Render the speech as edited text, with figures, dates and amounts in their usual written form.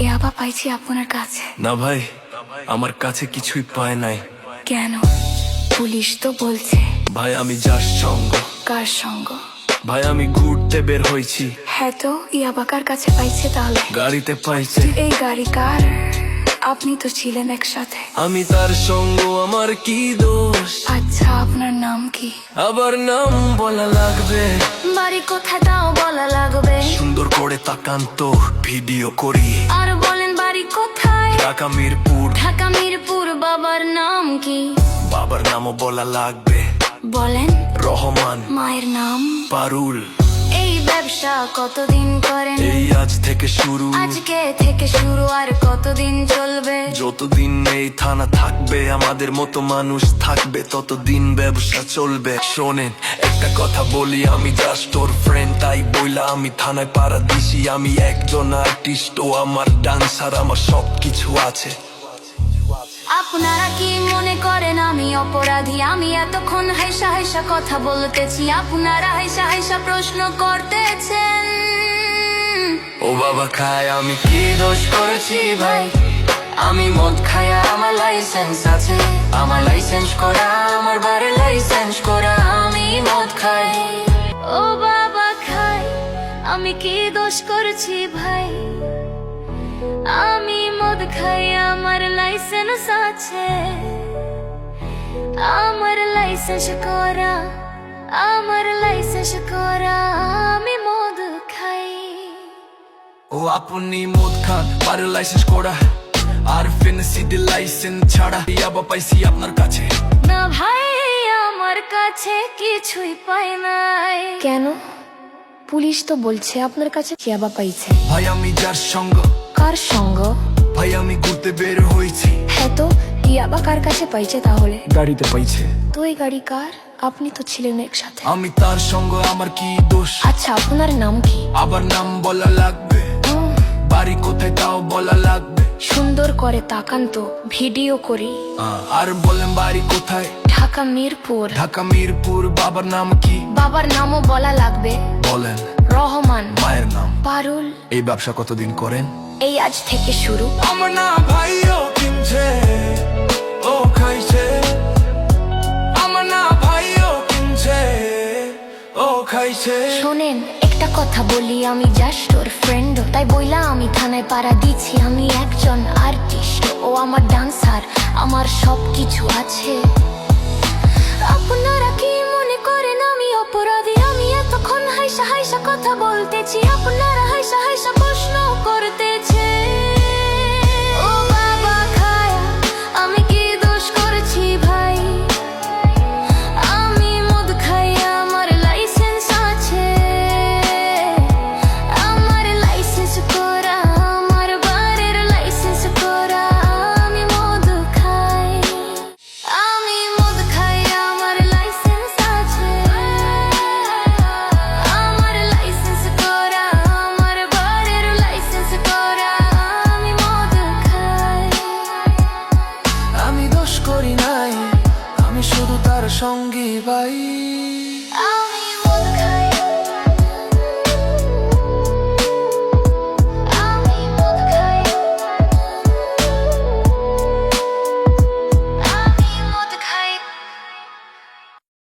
ইয়াবা পাইছি আপনার কাছে। না ভাই, আমার কাছে কিছুই পায় নাই। কেন? পুলিশ তো বলছে। ভাই আমি যার সঙ্গ। কার সঙ্গ? ভাই আমি ঘুরতে বের হয়েছি। হ্যাঁ তো ইয়াবা কার কাছে পাইছে তাহলে? গাড়িতে পাইছে। এই গাড়ি কার? আপনি তো ছিলেন একসাথে। আমি তার সঙ্গ, আমার কি দোষ? আচ্ছা আপনার নাম কি? আবার নাম বলা লাগবে? বাড়ি কোথায় তাও বলা লাগবে? সুন্দর করে তাকান তো, ভিডিও করি। আর বলেন বাড়ি কোথায়? ঢাকা মিরপুর। ঢাকা মিরপুর। বাবার নাম কি? বাবার নামও বলা লাগবে। বলেন। রহমান। মায়ের নাম? পারুল। এই ব্যবসা কতদিন করেন? এই আজ থেকে শুরু। আজকে থেকে শুরু, আর কতদিন চলবে? যতদিন এই থানা থাকবে, আমাদের মতো মানুষ থাকবে, ততদিন ব্যবসা চলবে। শোনেন একটা কথা বলি, আমি জাস্ট ওর ফ্রেন্ড, তাই বইলা আমি থানায় পাড়া দিছি। আমি একজন আর্টিস্ট, ও আমার ডান্সার, আমার সবকিছু আছে। আপনারা কি মনে করেন আমি অপরাধী? আমি এতক্ষণ হাইসা হাইসা কথা বলতেছি, আপনারা হাইসা হাইসা প্রশ্ন করতেছেন। ও বাবা খায়, আমি কি দোষ করেছি ভাই? আমি মদ খাই, আমার লাইসেন্স আছে, আমার লাইসেন্স করা, আমার বাড়ির লাইসেন্স করা। আমি মদ খাই। ও বাবা খাই, আমি কি দোষ করেছি ভাই? আমি মদ খাই, আমার লাইসেন্স আছে, আমার লাইসেন্স করা, আমার লাইসেন্স করা। আমি মদ খাই। ও আপনি মদ খান, বাড়ির লাইসেন্স করা, আর ফেন্সিডি লাইসেন্স ছাড়া ইয়াবা পাইছি আপনার কাছে। না ভাই, আমার কাছে কিছুই পাই নাই। কেন? পুলিশ তো বলছে আপনার কাছে ইয়াবা পাইছে। ভাই আমি যার সঙ্গ। কার সঙ্গ? ভাই আমি ঘুরতে বের হয়েছি। হ্যাঁ তো ইয়াবা কার কাছে পাইছে তাহলে? গাড়িতে পাইছে। তো এই গাড়ি কার? আপনি তো ছিলেন একসাথে। আমি তার সঙ্গ, আমার কি দোষ? আচ্ছা আপনার নাম কি? আবার নাম বলা লাগবে? বাড়ি কোথায় তাও বলা লাগবে? সুন্দর করে তাকান তো, ভিডিও করি। আর বলেন বাড়ি কোথায়? ঢাকা মিরপুর। ঢাকা মিরপুর। বাবার নাম কি? বাবার নামও বলা লাগবে। বলেন। রহমান। মায়ের নাম? পারুল। এই ব্যবসা কতদিন করেন? এই আজ থেকে শুরু। আমার না ভাই, ও কিনছে, ও খাইছে। আমার না ভাই, ও কিনছে, ও খাইছে। শোনেন একটা কথা বলি, আমি জাস্ট ওর ফ্রেন্ড, তাই বইলা আমি থানায় পাড়া দিচ্ছি। আমি একজন আর্টিস্ট, ও আমার ডান্সার, আমার সবকিছু আছে। আপনারা কি মনে করেন আমি অপরাধী? আমি এতক্ষণ হাইসা হাইসা কথা বলতেছি, আপনারা হাইসা হাইসা প্রশ্ন করতে